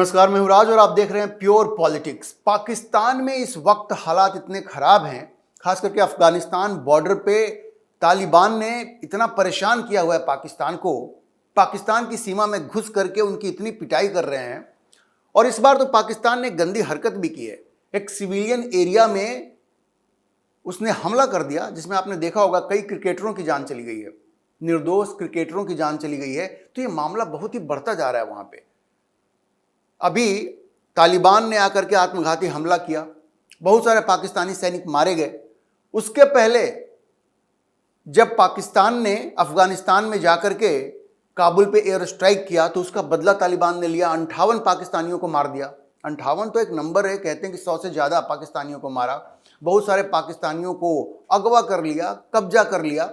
नमस्कार, मैं हूं राज और आप देख रहे हैं प्योर पॉलिटिक्स। पाकिस्तान में इस वक्त हालात इतने खराब हैं, खास करके अफगानिस्तान बॉर्डर पे तालिबान ने इतना परेशान किया हुआ है पाकिस्तान को। पाकिस्तान की सीमा में घुस करके उनकी इतनी पिटाई कर रहे हैं। और इस बार तो पाकिस्तान ने गंदी हरकत भी की है। एक सिविलियन एरिया में उसने हमला कर दिया, जिसमें आपने देखा होगा कई क्रिकेटरों की जान चली गई है, निर्दोष क्रिकेटरों की जान चली गई है। तो ये मामला बहुत ही बढ़ता जा रहा है वहां पे। अभी तालिबान ने आकर के आत्मघाती हमला किया, बहुत सारे पाकिस्तानी सैनिक मारे गए। उसके पहले जब पाकिस्तान ने अफगानिस्तान में जाकर के काबुल पे एयर स्ट्राइक किया तो उसका बदला तालिबान ने लिया, 58 पाकिस्तानियों को मार दिया। 58 तो एक नंबर है, कहते हैं कि 100 से ज़्यादा पाकिस्तानियों को मारा, बहुत सारे पाकिस्तानियों को अगवा कर लिया, कब्जा कर लिया।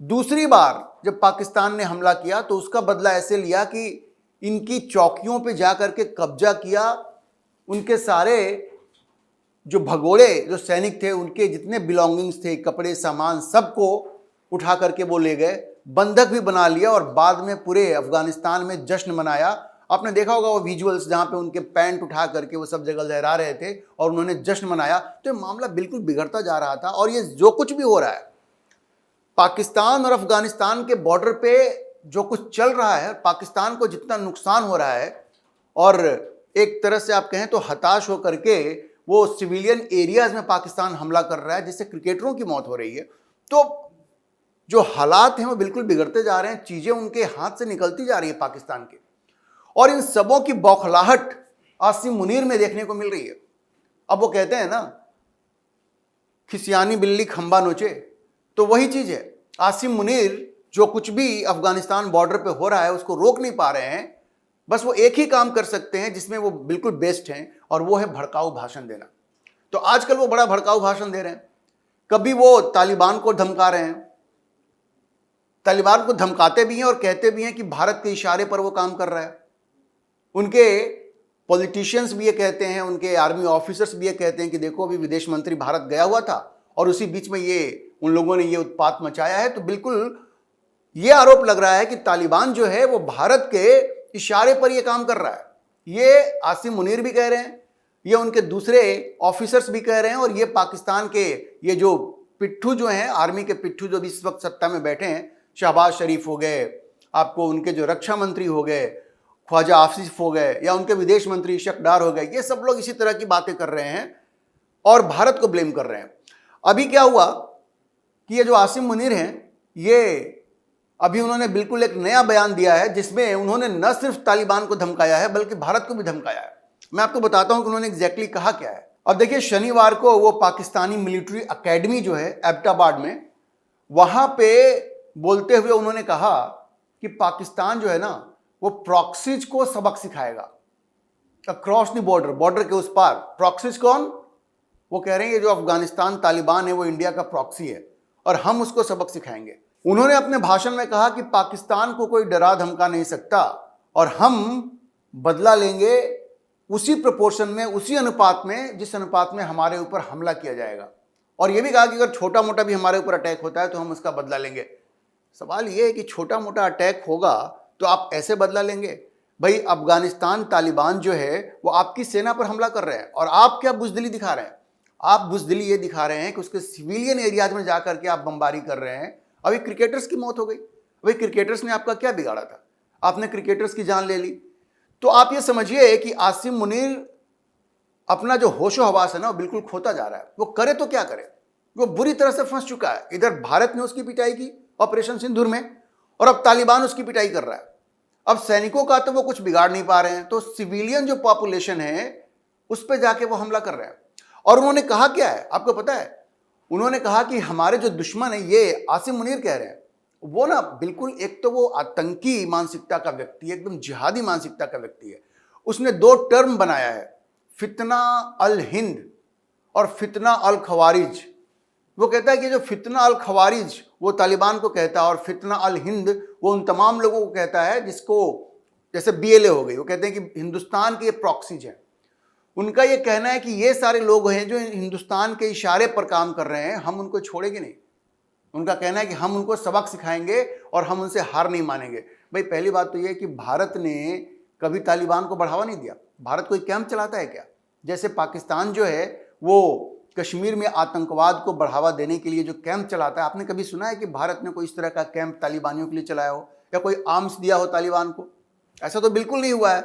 दूसरी बार जब पाकिस्तान ने हमला किया तो उसका बदला ऐसे लिया कि इनकी चौकियों पे जाकर के कब्जा किया, उनके सारे जो भगोड़े जो सैनिक थे, उनके जितने बिलोंगिंग्स थे, कपड़े सामान, सबको उठा करके वो ले गए, बंधक भी बना लिया और बाद में पूरे अफगानिस्तान में जश्न मनाया। आपने देखा होगा वो विजुअल्स जहां पे उनके पैंट उठा करके वो सब जगह लहरा रहे थे और उन्होंने जश्न मनाया। तो ये मामला बिल्कुल बिगड़ता जा रहा था। और ये जो कुछ भी हो रहा है पाकिस्तान और अफगानिस्तान के बॉर्डर पे, जो कुछ चल रहा है, पाकिस्तान को जितना नुकसान हो रहा है, और एक तरह से आप कहें तो हताश होकर के वो सिविलियन एरियाज में पाकिस्तान हमला कर रहा है, जिससे क्रिकेटरों की मौत हो रही है। तो जो हालात हैं वो बिल्कुल बिगड़ते जा रहे हैं, चीजें उनके हाथ से निकलती जा रही है पाकिस्तान के। और इन सबों की बौखलाहट आसिम मुनीर में देखने को मिल रही है। अब वो कहते हैं ना, खिसियानी बिल्ली खंबा नोचे, तो वही चीज है। आसिम मुनीर जो कुछ भी अफगानिस्तान बॉर्डर पे हो रहा है उसको रोक नहीं पा रहे हैं। बस वो एक ही काम कर सकते हैं जिसमें वो बिल्कुल बेस्ट हैं, और वो है भड़काऊ भाषण देना। तो आजकल वो बड़ा भड़काऊ भाषण दे रहे हैं। कभी वो तालिबान को धमका रहे हैं, तालिबान को धमकाते भी हैं और कहते भी हैं कि भारत के इशारे पर वो काम कर रहा है। उनके पॉलिटिशियंस भी ये कहते हैं, उनके आर्मी ऑफिसर्स भी ये कहते हैं कि देखो अभी विदेश मंत्री भारत गया हुआ था और उसी बीच में ये उन लोगों ने ये उत्पात मचाया है। तो बिल्कुल ये आरोप लग रहा है कि तालिबान जो है वो भारत के इशारे पर ये काम कर रहा है। ये आसिम मुनीर भी कह रहे हैं, ये उनके दूसरे ऑफिसर्स भी कह रहे हैं, और ये पाकिस्तान के ये जो पिट्ठू जो हैं, आर्मी के पिट्ठू जो भी इस वक्त सत्ता में बैठे हैं, शहबाज शरीफ हो गए, आपको उनके जो रक्षा मंत्री हो गए ख्वाजा आसिफ हो गए, या उनके विदेश मंत्री इशक डार हो गए, ये सब लोग इसी तरह की बातें कर रहे हैं और भारत को ब्लेम कर रहे हैं। अभी क्या हुआ कि ये जो आसिम मुनीर हैं, ये अभी उन्होंने बिल्कुल एक नया बयान दिया है जिसमें उन्होंने न सिर्फ तालिबान को धमकाया है बल्कि भारत को भी धमकाया है। मैं आपको बताता हूं कि उन्होंने एग्जैक्टली कहा क्या है। अब देखिए, शनिवार को वो पाकिस्तानी मिलिट्री एकेडमी जो है एबटाबाद में, वहां पे बोलते हुए उन्होंने कहा कि पाकिस्तान जो है ना वो प्रॉक्सीज को सबक सिखाएगा अक्रॉस द बॉर्डर, बॉर्डर के उस पार। प्रॉक्सीज कौन? वो कह रहे हैं ये जो अफगानिस्तान तालिबान है वो इंडिया का प्रॉक्सी है और हम उसको सबक सिखाएंगे। उन्होंने अपने भाषण में कहा कि पाकिस्तान को कोई डरा धमका नहीं सकता और हम बदला लेंगे उसी प्रोपोर्शन में, उसी अनुपात में जिस अनुपात में हमारे ऊपर हमला किया जाएगा। और यह भी कहा कि अगर छोटा मोटा भी हमारे ऊपर अटैक होता है तो हम उसका बदला लेंगे। सवाल यह है कि छोटा मोटा अटैक होगा तो आप ऐसे बदला लेंगे? भाई, अफगानिस्तान तालिबान जो है वो आपकी सेना पर हमला कर रहे हैं और आप क्या बुजदिली दिखा रहे हैं? आप बुजदिली ये दिखा रहे हैं कि उसके सिविलियन एरियाज में जाकर के आप बमबारी कर रहे हैं। अभी क्रिकेटर्स की मौत हो गई, अभी क्रिकेटर्स ने आपका क्या बिगाड़ा था? आपने क्रिकेटर्स की जान ले ली। तो आप ये समझिए कि आसिम मुनीर अपना जो होशो हवास है ना वो बिल्कुल खोता जा रहा है। वो करे तो क्या करे, वो बुरी तरह से फंस चुका है। इधर भारत ने उसकी पिटाई की ऑपरेशन सिंदूर में, और अब तालिबान उसकी पिटाई कर रहा है। अब सैनिकों का तो वो कुछ बिगाड़ नहीं पा रहे हैं, तो सिविलियन जो पॉपुलेशन है उस पर जाके वो हमला कर रहे हैं। और उन्होंने कहा क्या है आपको पता है? उन्होंने कहा कि हमारे जो दुश्मन है, ये आसिम मुनीर कह रहे हैं, वो ना बिल्कुल, एक तो वो आतंकी मानसिकता का व्यक्ति है, एकदम जिहादी मानसिकता का व्यक्ति है। उसने दो टर्म बनाया है, फितना अल हिंद और फितना अल खवारिज। वो कहता है कि जो फितना अल खवारिज वो तालिबान को कहता है और फितना अल हिंद वो उन तमाम लोगों को कहता है जिसको, जैसे BLA हो गई, वो कहते हैं कि हिंदुस्तान के ये प्रॉक्सीज हैं। उनका ये कहना है कि ये सारे लोग हैं जो हिंदुस्तान के इशारे पर काम कर रहे हैं, हम उनको छोड़ेंगे नहीं। उनका कहना है कि हम उनको सबक सिखाएंगे और हम उनसे हार नहीं मानेंगे। भाई, पहली बात तो ये कि भारत ने कभी तालिबान को बढ़ावा नहीं दिया। भारत कोई कैंप चलाता है क्या? जैसे पाकिस्तान जो है वो कश्मीर में आतंकवाद को बढ़ावा देने के लिए जो कैंप चलाता है, आपने कभी सुना है कि भारत ने कोई इस तरह का कैंप तालिबानियों के लिए चलाया हो या कोई आर्म्स दिया हो तालिबान को? ऐसा तो बिल्कुल नहीं हुआ है।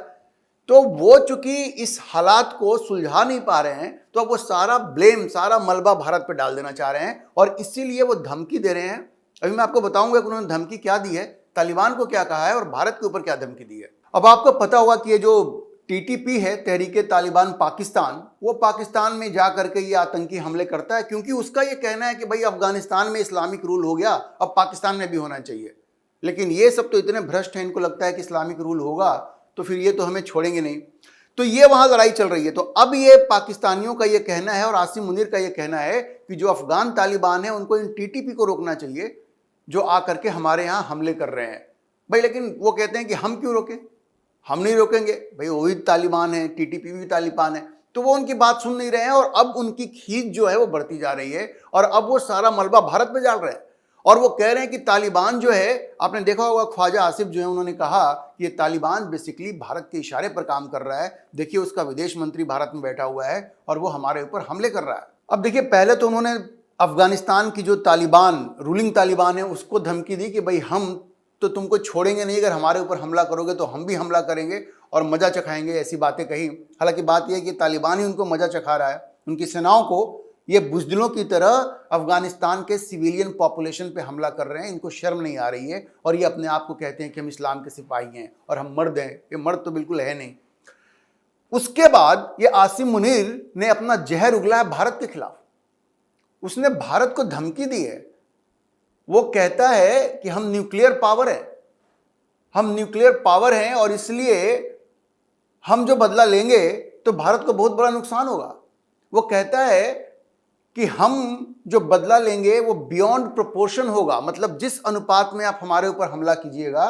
तो वो चूंकि इस हालात को सुलझा नहीं पा रहे हैं, तो अब वो सारा ब्लेम, सारा मलबा भारत पे डाल देना चाह रहे हैं और इसीलिए वो धमकी दे रहे हैं। अभी मैं आपको बताऊंगा कि उन्होंने धमकी क्या दी है, तालिबान को क्या कहा है और भारत के ऊपर क्या धमकी दी है। अब आपको पता होगा कि ये जो टीटीपी है, तहरीके तालिबान पाकिस्तान, वो पाकिस्तान में जा करके ये आतंकी हमले करता है, क्योंकि उसका ये कहना है कि भाई अफगानिस्तान में इस्लामिक रूल हो गया, अब पाकिस्तान में भी होना चाहिए। लेकिन ये सब तो इतने भ्रष्ट हैं, इनको लगता है कि इस्लामिक रूल होगा तो फिर ये तो हमें छोड़ेंगे नहीं। तो ये वहां लड़ाई चल रही है। तो अब ये पाकिस्तानियों का ये कहना है और आसिम मुनीर का ये कहना है कि जो अफगान तालिबान है उनको इन टीटीपी को रोकना चाहिए जो आकर के हमारे यहाँ हमले कर रहे हैं। भाई लेकिन वो कहते हैं कि हम क्यों रोकें, हम नहीं रोकेंगे, भाई वो भी तालिबान है, टीटीपी भी तालिबान है। तो वो उनकी बात सुन नहीं रहे हैं और अब उनकी खींच जो है वो बढ़ती जा रही है और अब वो सारा मलबा भारत पे डाल रहे हैं और वो कह रहे हैं कि तालिबान जो है, आपने देखा होगा ख्वाजा आसिफ जो है उन्होंने कहा कि ये तालिबान बेसिकली भारत के इशारे पर काम कर रहा है। देखिए उसका विदेश मंत्री भारत में बैठा हुआ है और वो हमारे ऊपर हमले कर रहा है। अब देखिए पहले तो उन्होंने अफगानिस्तान की जो तालिबान, रूलिंग तालिबान है, उसको धमकी दी कि भाई हम तो तुमको छोड़ेंगे नहीं, अगर हमारे ऊपर हमला करोगे तो हम भी हमला करेंगे और मजा चखाएंगे, ऐसी बातें कही। हालांकि बात यह है कि तालिबान ही उनको मजा चखा रहा है, उनकी सेनाओं को ये बुज़दिलों की तरह अफगानिस्तान के सिविलियन पॉपुलेशन पे हमला कर रहे हैं। इनको शर्म नहीं आ रही है और ये अपने आप को कहते हैं कि हम इस्लाम के सिपाही हैं और हम मर्द हैं। ये मर्द तो बिल्कुल है नहीं। उसके बाद ये आसिम मुनीर ने अपना जहर उगला है भारत के खिलाफ। उसने भारत को धमकी दी है। वो कहता है कि हम न्यूक्लियर पावर है, हम न्यूक्लियर पावर हैं और इसलिए हम जो बदला लेंगे तो भारत को बहुत बड़ा नुकसान होगा। वो कहता है कि हम जो बदला लेंगे वो बियॉन्ड प्रोपोर्शन होगा, मतलब जिस अनुपात में आप हमारे ऊपर हमला कीजिएगा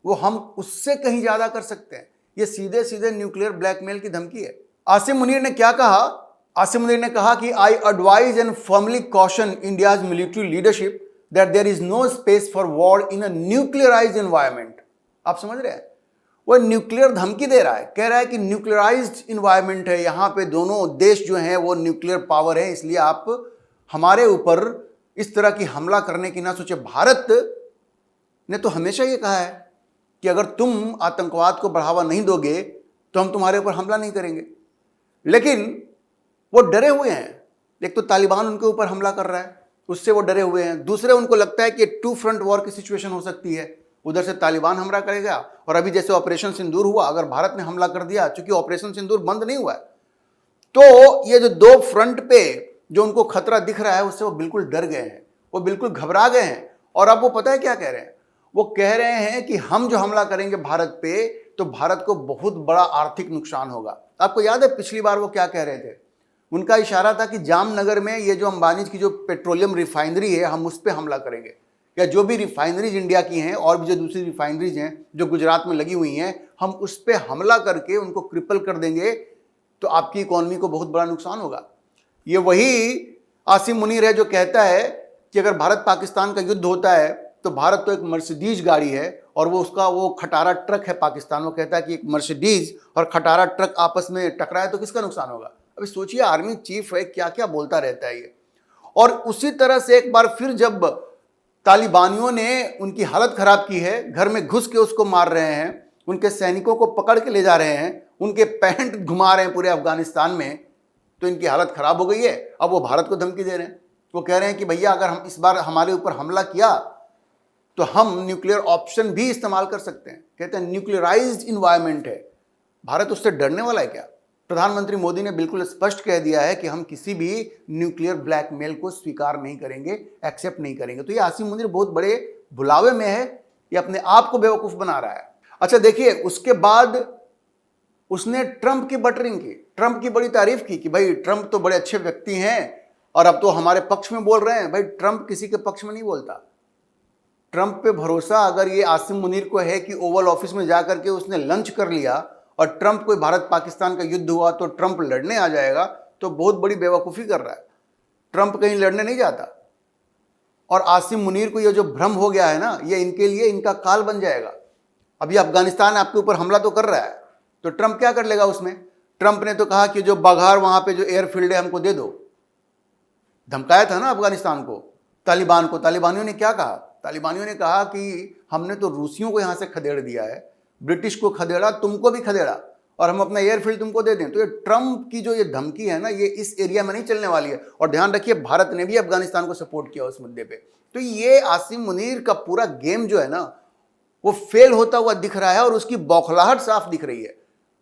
वो हम उससे कहीं ज्यादा कर सकते हैं। ये सीधे सीधे न्यूक्लियर ब्लैकमेल की धमकी है। आसिम मुनीर ने क्या कहा? आसिम मुनीर ने कहा कि I advise and firmly caution India's military leadership that there is no space for war in a nuclearized environment. आप समझ रहे हैं? वो न्यूक्लियर धमकी दे रहा है, कह रहा है कि न्यूक्लियराइज्ड इन्वायरमेंट है, यहाँ पे दोनों देश जो हैं वो न्यूक्लियर पावर है, इसलिए आप हमारे ऊपर इस तरह की हमला करने की ना सोचे। भारत ने तो हमेशा ये कहा है कि अगर तुम आतंकवाद को बढ़ावा नहीं दोगे तो हम तुम्हारे ऊपर हमला नहीं करेंगे, लेकिन वो डरे हुए हैं। एक तो तालिबान उनके ऊपर हमला कर रहा है, उससे वो डरे हुए हैं। दूसरे, उनको लगता है कि 2 फ्रंट वॉर की सिचुएशन हो सकती है, उधर से तालिबान हमला करेगा और अभी जैसे ऑपरेशन सिंदूर हुआ, अगर भारत ने हमला कर दिया, चूंकि ऑपरेशन सिंदूर बंद नहीं हुआ है, तो ये जो 2 फ्रंट पे जो उनको खतरा दिख रहा है उससे वो बिल्कुल डर गए हैं, वो बिल्कुल घबरा गए हैं। और अब वो पता है क्या कह रहे हैं? वो कह रहे हैं कि हम जो हमला करेंगे भारत पे तो भारत को बहुत बड़ा आर्थिक नुकसान होगा। आपको याद है पिछली बार वो क्या कह रहे थे? उनका इशारा था कि जामनगर में ये जो अंबानी की जो पेट्रोलियम रिफाइनरी है हम उस पर हमला करेंगे, या जो भी रिफाइनरीज इंडिया की हैं और भी जो दूसरी रिफाइनरीज हैं जो गुजरात में लगी हुई हैं, हम उस पर हमला करके उनको क्रिपल कर देंगे तो आपकी इकोनॉमी को बहुत बड़ा नुकसान होगा। ये वही आसिम मुनीर है जो कहता है कि अगर भारत पाकिस्तान का युद्ध होता है तो भारत तो एक मर्सिडीज गाड़ी है और वो उसका वो खटारा ट्रक है पाकिस्तान। वो कहता है कि एक मर्सिडीज और खटारा ट्रक आपस में टकराए तो किसका नुकसान होगा? अभी सोचिए, आर्मी चीफ है, क्या क्या बोलता रहता है ये। और उसी तरह से एक बार फिर जब तालिबानियों ने उनकी हालत खराब की है, घर में घुस के उसको मार रहे हैं, उनके सैनिकों को पकड़ के ले जा रहे हैं, उनके पैंट घुमा रहे हैं पूरे अफगानिस्तान में, तो इनकी हालत खराब हो गई है। अब वो भारत को धमकी दे रहे हैं। वो कह रहे हैं कि भैया अगर हम इस बार हमारे ऊपर हमला किया तो हम न्यूक्लियर ऑप्शन भी इस्तेमाल कर सकते हैं। कहते हैं न्यूक्लियराइज्ड इन्वायरमेंट है, भारत उससे डरने वाला है क्या? प्रधानमंत्री मोदी ने बिल्कुल स्पष्ट कह दिया है कि हम किसी भी न्यूक्लियर ब्लैकमेल को स्वीकार नहीं करेंगे, एक्सेप्ट नहीं करेंगे। तो ये आसिम मुनीर बहुत बड़े भुलावे में है, ये अपने आप को बेवकूफ बना रहा है। अच्छा देखिए, उसके बाद उसने ट्रंप की बटरिंग की, ट्रंप की बड़ी तारीफ की कि भाई ट्रंप तो बड़े अच्छे व्यक्ति हैं और अब तो हमारे पक्ष में बोल रहे हैं। भाई ट्रंप किसी के पक्ष में नहीं बोलता। ट्रंप पे भरोसा अगर ये आसिम मुनीर को है कि ओवल ऑफिस में जाकर के उसने लंच कर लिया और ट्रंप कोई भारत पाकिस्तान का युद्ध हुआ तो ट्रंप लड़ने आ जाएगा, तो बहुत बड़ी बेवकूफ़ी कर रहा है। ट्रंप कहीं लड़ने नहीं जाता। और आसिम मुनीर को ये जो भ्रम हो गया है ना, ये इनके लिए इनका काल बन जाएगा। अभी अफगानिस्तान आपके ऊपर हमला तो कर रहा है, तो ट्रंप क्या कर लेगा उसमें? ट्रंप ने तो कहा कि जो बघार वहां पे जो एयरफील्ड है हमको दे दो। धमकाया था ना अफगानिस्तान को, तालिबान को। तालिबानियों ने क्या कहा? तालिबानियों ने कहा कि हमने तो रूसियों को यहां से खदेड़ दिया है, ब्रिटिश को खदेड़ा, तुमको भी खदेड़ा, और हम अपना एयरफील्ड तुमको दे दें। तो ये ट्रंप की जो ये धमकी है ना, ये इस एरिया में नहीं चलने वाली है। और ध्यान रखिए, भारत ने भी अफगानिस्तान को सपोर्ट किया उस मुद्दे पे। तो ये आसिम मुनीर का पूरा गेम जो है ना, वो फेल होता हुआ दिख रहा है और उसकी बौखलाहट साफ दिख रही है।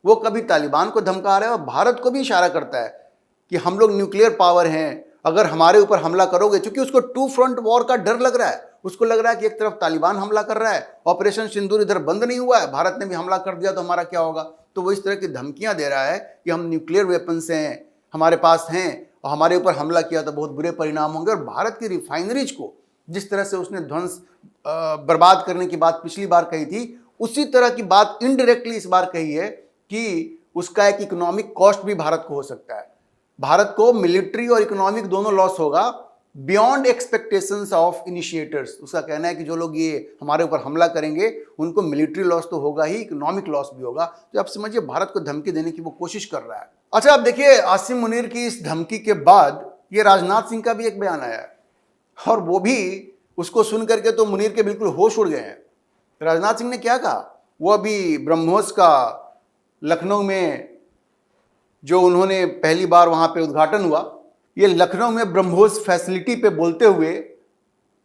वो कभी तालिबान को धमका रहा है और भारत को भी इशारा करता है कि हम लोग न्यूक्लियर पावर हैं, अगर हमारे ऊपर हमला करोगे, क्योंकि उसको टू फ्रंट वॉर का डर लग रहा है। उसको लग रहा है कि एक तरफ तालिबान हमला कर रहा है, ऑपरेशन सिंदूर इधर बंद नहीं हुआ है, भारत ने भी हमला कर दिया तो हमारा क्या होगा। तो वो इस तरह की धमकियां दे रहा है कि हम न्यूक्लियर वेपन्स हैं, हमारे पास हैं, और हमारे ऊपर हमला किया तो बहुत बुरे परिणाम होंगे। और भारत की रिफाइनरीज को जिस तरह से उसने ध्वंस बर्बाद करने की बात पिछली बार कही थी, उसी तरह की बात इनडायरेक्टली इस बार कही है कि उसका एक इकोनॉमिक कॉस्ट भी भारत को हो सकता है। भारत को मिलिट्री और इकोनॉमिक दोनों लॉस होगा, बियॉन्ड एक्सपेक्टेशंस ऑफ इनिशिएटर्स। उसका कहना है कि जो लोग ये हमारे ऊपर हमला करेंगे उनको मिलिट्री लॉस तो होगा ही, इकोनॉमिक लॉस भी होगा। तो आप समझिए, भारत को धमकी देने की वो कोशिश कर रहा है। अच्छा, आप देखिए, आसिम मुनीर की इस धमकी के बाद ये राजनाथ सिंह का भी एक बयान आया है, और वो भी उसको सुन करके तो मुनीर के बिल्कुल होश उड़ गए हैं। राजनाथ सिंह ने क्या कहा? वो अभी ब्रह्मोस का लखनऊ में जो उन्होंने पहली बार वहां पे उद्घाटन हुआ, ये लखनऊ में ब्रह्मोस फैसिलिटी पे बोलते हुए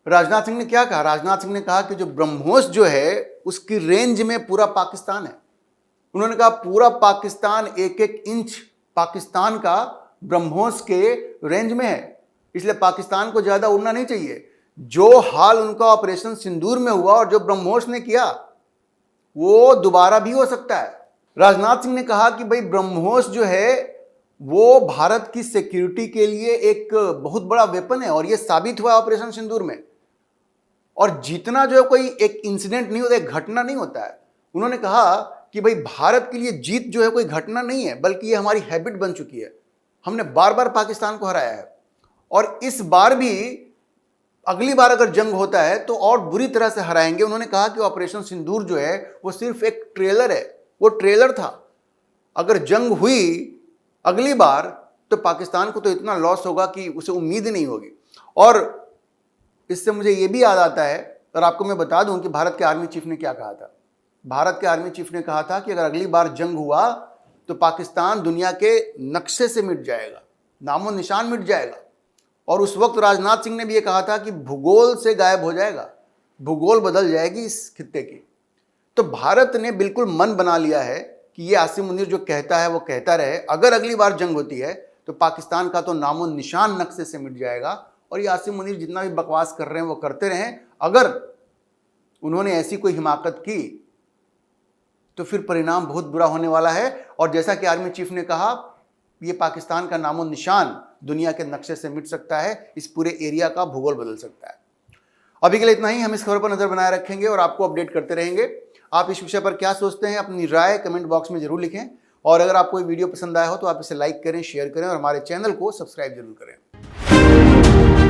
राजनाथ सिंह ने क्या कहा? राजनाथ सिंह ने कहा कि जो ब्रह्मोस जो है उसकी रेंज में पूरा पाकिस्तान है। उन्होंने कहा पूरा पाकिस्तान, एक एक इंच पाकिस्तान का ब्रह्मोस के रेंज में है, इसलिए पाकिस्तान को ज्यादा उड़ना नहीं चाहिए। जो हाल उनका ऑपरेशन सिंदूर में हुआ और जो ब्रह्मोस ने किया, वो दोबारा भी हो सकता है। राजनाथ सिंह ने कहा कि भाई ब्रह्मोस जो है वो भारत की सिक्योरिटी के लिए एक बहुत बड़ा वेपन है, और ये साबित हुआ ऑपरेशन सिंदूर में। और जीतना जो है कोई एक इंसिडेंट नहीं होता, एक घटना नहीं होता है। उन्होंने कहा कि भाई भारत के लिए जीत जो है कोई घटना नहीं है, बल्कि ये हमारी हैबिट बन चुकी है। हमने बार बार पाकिस्तान को हराया है, और इस बार भी अगली बार अगर जंग होता है तो और बुरी तरह से हराएंगे। उन्होंने कहा कि ऑपरेशन सिंदूर जो है वो सिर्फ एक ट्रेलर है, वो ट्रेलर था। अगर जंग हुई अगली बार तो पाकिस्तान को तो इतना लॉस होगा कि उसे उम्मीद ही नहीं होगी। और इससे मुझे ये भी याद आता है, और आपको मैं बता दूं कि भारत के आर्मी चीफ ने क्या कहा था। भारत के आर्मी चीफ ने कहा था कि अगर अगली बार जंग हुआ तो पाकिस्तान दुनिया के नक्शे से मिट जाएगा, नामो निशान मिट जाएगा। और उस वक्त राजनाथ सिंह ने भी ये कहा था कि भूगोल से गायब हो जाएगा, भूगोल बदल जाएगी इस खित्ते की। तो भारत ने बिल्कुल मन बना लिया है कि ये आसिम मुनीर जो कहता है वो कहता रहे। अगर अगली बार जंग होती है तो पाकिस्तान का तो नामो निशान नक्शे से मिट जाएगा। और ये आसिम मुनीर जितना भी बकवास कर रहे हैं वो करते रहें। अगर उन्होंने ऐसी कोई हिमाकत की तो फिर परिणाम बहुत बुरा होने वाला है। और जैसा कि आर्मी चीफ ने कहा, ये पाकिस्तान का नामो निशान दुनिया के नक्शे से मिट सकता है, इस पूरे एरिया का भूगोल बदल सकता है। अभी के लिए इतना ही। हम इस खबर पर नजर बनाए रखेंगे और आपको अपडेट करते रहेंगे। आप इस विषय पर क्या सोचते हैं, अपनी राय कमेंट बॉक्स में जरूर लिखें। और अगर आपको ये वीडियो पसंद आया हो तो आप इसे लाइक करें, शेयर करें और हमारे चैनल को सब्सक्राइब जरूर करें।